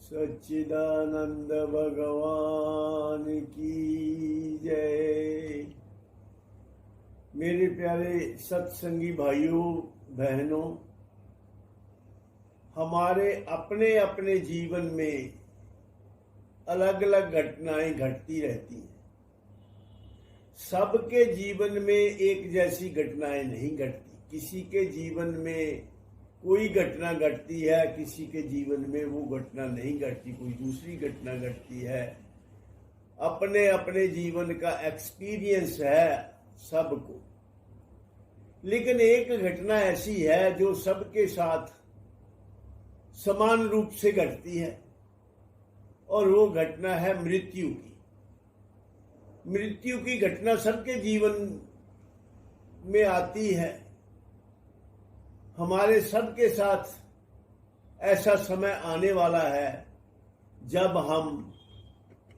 सच्चिदानंद भगवान की जय। मेरे प्यारे सत्संगी भाइयों बहनों, हमारे अपने अपने जीवन में अलग अलग घटनाएं घटती रहती हैं। सबके जीवन में एक जैसी घटनाएं नहीं घटती। किसी के जीवन में कोई घटना घटती है, किसी के जीवन में वो घटना नहीं घटती, कोई दूसरी घटना घटती है। अपने अपने जीवन का एक्सपीरियंस है सबको, लेकिन एक घटना ऐसी है जो सबके साथ समान रूप से घटती है, और वो घटना है मृत्यु की। मृत्यु की घटना सबके जीवन में आती है। हमारे सबके साथ ऐसा समय आने वाला है जब हम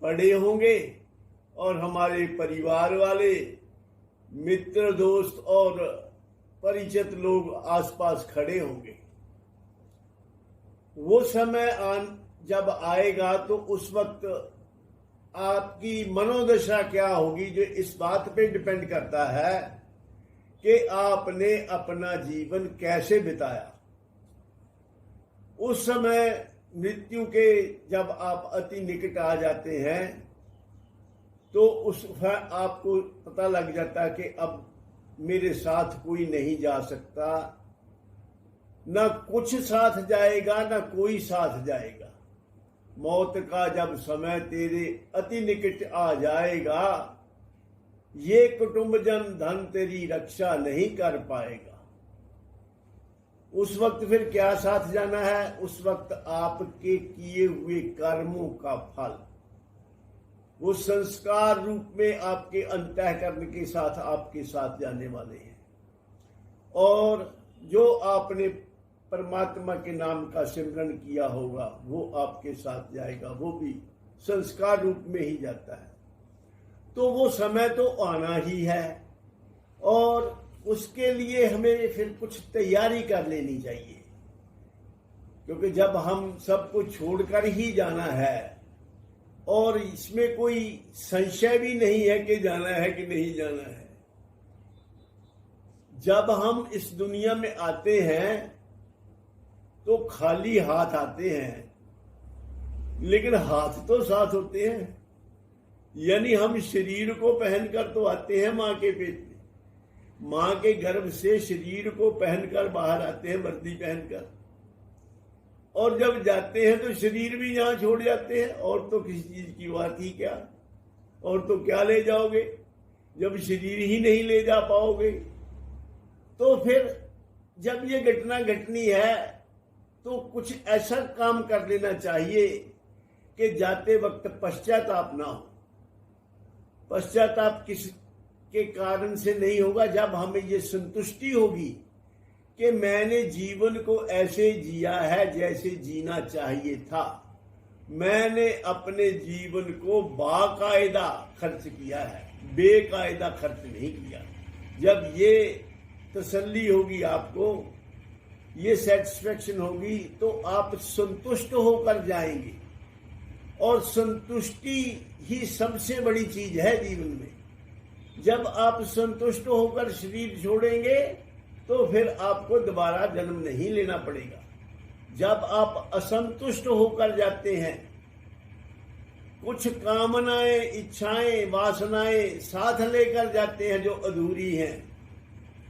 बड़े होंगे और हमारे परिवार वाले, मित्र, दोस्त और परिचित लोग आसपास खड़े होंगे। वो समय जब आएगा तो उस वक्त आपकी मनोदशा क्या होगी, जो इस बात पे डिपेंड करता है कि आपने अपना जीवन कैसे बिताया। उस समय मृत्यु के जब आप अति निकट आ जाते हैं तो उस आपको पता लग जाता है कि अब मेरे साथ कोई नहीं जा सकता, ना कुछ साथ जाएगा ना कोई साथ जाएगा। मौत का जब समय तेरे अति निकट आ जाएगा, ये कुटुंब जन धन तेरी रक्षा नहीं कर पाएगा। उस वक्त फिर क्या साथ जाना है? उस वक्त आपके किए हुए कर्मों का फल वो संस्कार रूप में आपके अंतःकरण के साथ आपके साथ जाने वाले हैं, और जो आपने परमात्मा के नाम का सिमरन किया होगा वो आपके साथ जाएगा, वो भी संस्कार रूप में ही जाता है। तो वो समय तो आना ही है, और उसके लिए हमें फिर कुछ तैयारी कर लेनी चाहिए, क्योंकि जब हम सबको छोड़कर ही जाना है, और इसमें कोई संशय भी नहीं है कि जाना है कि नहीं जाना है। जब हम इस दुनिया में आते हैं तो खाली हाथ आते हैं, लेकिन हाथ तो साथ होते हैं। यानी हम शरीर को पहनकर तो आते हैं मां के पेट में, मां के गर्भ से शरीर को पहनकर बाहर आते हैं वर्दी पहनकर, और जब जाते हैं तो शरीर भी यहां छोड़ जाते हैं। और तो किसी चीज की बात ही क्या, और तो क्या ले जाओगे जब शरीर ही नहीं ले जा पाओगे। तो फिर जब ये घटना घटनी है तो कुछ ऐसा काम कर लेना चाहिए कि जाते वक्त पश्चाताप ना हो। पश्चाताप किस के कारण से नहीं होगा? जब हमें ये संतुष्टि होगी कि मैंने जीवन को ऐसे जिया है जैसे जीना चाहिए था, मैंने अपने जीवन को बाकायदा खर्च किया है, बेकायदा खर्च नहीं किया। जब ये तसल्ली होगी, आपको ये सेटिस्फेक्शन होगी, तो आप संतुष्ट होकर जाएंगे। और संतुष्टि ही सबसे बड़ी चीज है जीवन में। जब आप संतुष्ट होकर शरीर छोड़ेंगे तो फिर आपको दोबारा जन्म नहीं लेना पड़ेगा। जब आप असंतुष्ट होकर जाते हैं, कुछ कामनाएं, इच्छाएं, वासनाएं साथ लेकर जाते हैं जो अधूरी हैं,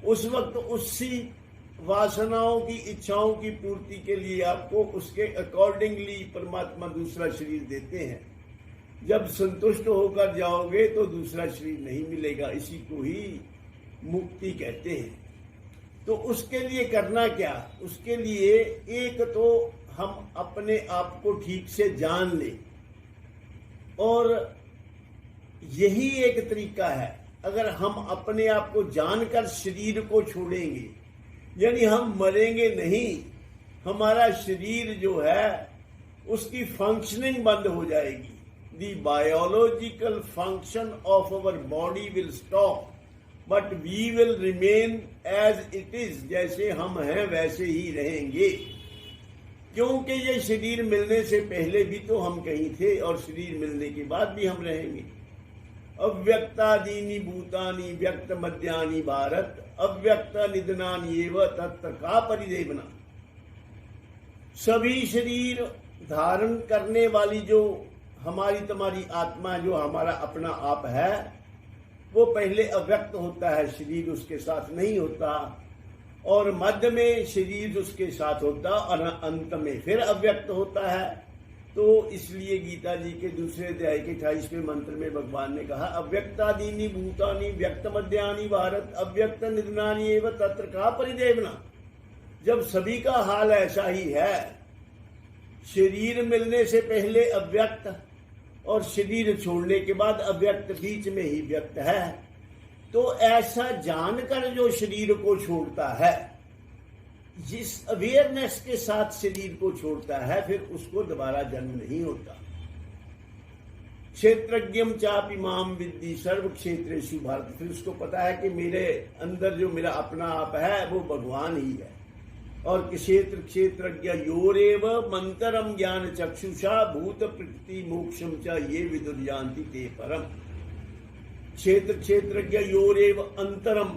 उस वक्त उसी वासनाओं की, इच्छाओं की पूर्ति के लिए आपको उसके अकॉर्डिंगली परमात्मा दूसरा शरीर देते हैं। जब संतुष्ट होकर जाओगे तो दूसरा शरीर नहीं मिलेगा। इसी को ही मुक्ति कहते हैं। तो उसके लिए करना क्या? उसके लिए एक तो हम अपने आप को ठीक से जान लें, और यही एक तरीका है। अगर हम अपने आप को जानकर शरीर को छोड़ेंगे, यानी हम मरेंगे नहीं, हमारा शरीर जो है उसकी फंक्शनिंग बंद हो जाएगी। The biological function of our body will stop, but we will remain as it is. जैसे हम हैं वैसे ही रहेंगे। क्योंकि ये शरीर मिलने से पहले भी तो हम कहीं थे और शरीर मिलने के बाद भी हम रहेंगे। अव्यक्तादीनि भूतानि व्यक्त मध्यानि भारत अव्यक्त निधनानि एव तत्र का परिदेवना। सभी शरीर धारण करने वाली जो हमारी तुम्हारी आत्मा, जो हमारा अपना आप है, वो पहले अव्यक्त होता है, शरीर उसके साथ नहीं होता, और मध्य में शरीर उसके साथ होता और अंत में फिर अव्यक्त होता है। तो इसलिए गीता जी के दूसरे अध्याय के 28वें मंत्र में भगवान ने कहा अव्यक्तादीनि भूतानि व्यक्त मध्यानि भारत अव्यक्त निधनानि एव तत्र का परिदेवना। जब सभी का हाल ऐसा ही है, शरीर मिलने से पहले अव्यक्त और शरीर छोड़ने के बाद अव्यक्त बीच में ही व्यक्त है, तो ऐसा जानकर जो शरीर को छोड़ता है, जिस अवेयरनेस के साथ शरीर को छोड़ता है, फिर उसको दोबारा जन्म नहीं होता। क्षेत्रज्ञम चापि माम विद्धि सर्व क्षेत्रेषु भारत। फिर उसको पता है कि मेरे अंदर जो मेरा अपना आप है वो भगवान ही है। और क्षेत्रज्ञ योरेव मंतरम ज्ञान चक्षुषा भूत प्रकृति मोक्षम च ये विदुर्यांति ते परम। क्षेत्रज्ञ योरेव अंतरम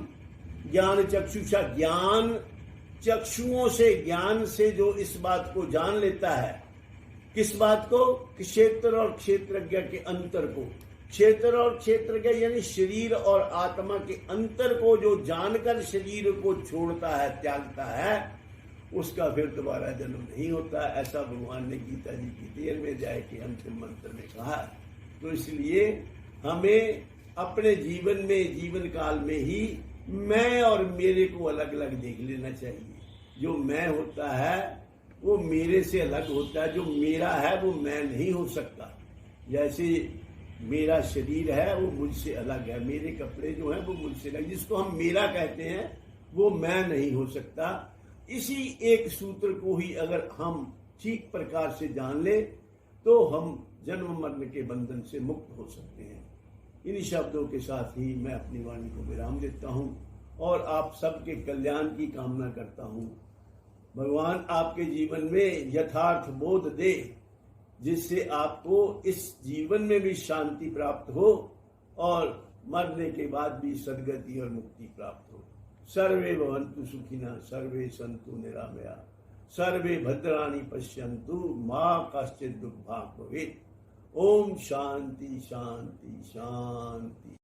ज्ञान चक्षुषा, ज्ञान चक्षुओं से, ज्ञान से जो इस बात को जान लेता है, किस बात को? क्षेत्र और क्षेत्रज्ञ के अंतर को। क्षेत्र और क्षेत्रज्ञ यानी शरीर और आत्मा के अंतर को जो जानकर शरीर को छोड़ता है, त्यागता है, उसका फिर दोबारा जन्म नहीं होता। ऐसा भगवान ने गीता जी की 13वें अध्याय के अंतिम मंत्र में कहा। तो इसलिए हमें अपने जीवन में, जीवन काल में ही मैं और मेरे को अलग अलग देख लेना चाहिए। जो मैं होता है वो मेरे से अलग होता है, जो मेरा है वो मैं नहीं हो सकता। जैसे मेरा शरीर है वो मुझसे अलग है, मेरे कपड़े जो हैं वो मुझसे अलग, जिसको हम मेरा कहते हैं वो मैं नहीं हो सकता। इसी एक सूत्र को ही अगर हम ठीक प्रकार से जान ले तो हम जन्म मरण के बंधन से मुक्त हो सकते हैं। इन शब्दों के साथ ही मैं अपनी वाणी को विराम देता हूं और आप सबके कल्याण की कामना करता हूं। भगवान आपके जीवन में यथार्थ बोध दे, जिससे आपको इस जीवन में भी शांति प्राप्त हो और मरने के बाद भी सद्गति और मुक्ति प्राप्त हो। सर्वे भवन्तु सुखिनः, सर्वे सन्तु निरामया, सर्वे भद्राणि पश्यन्तु, मा कश्चित् दुःखभाग् भवेत्। ओम शांति शांति शांति।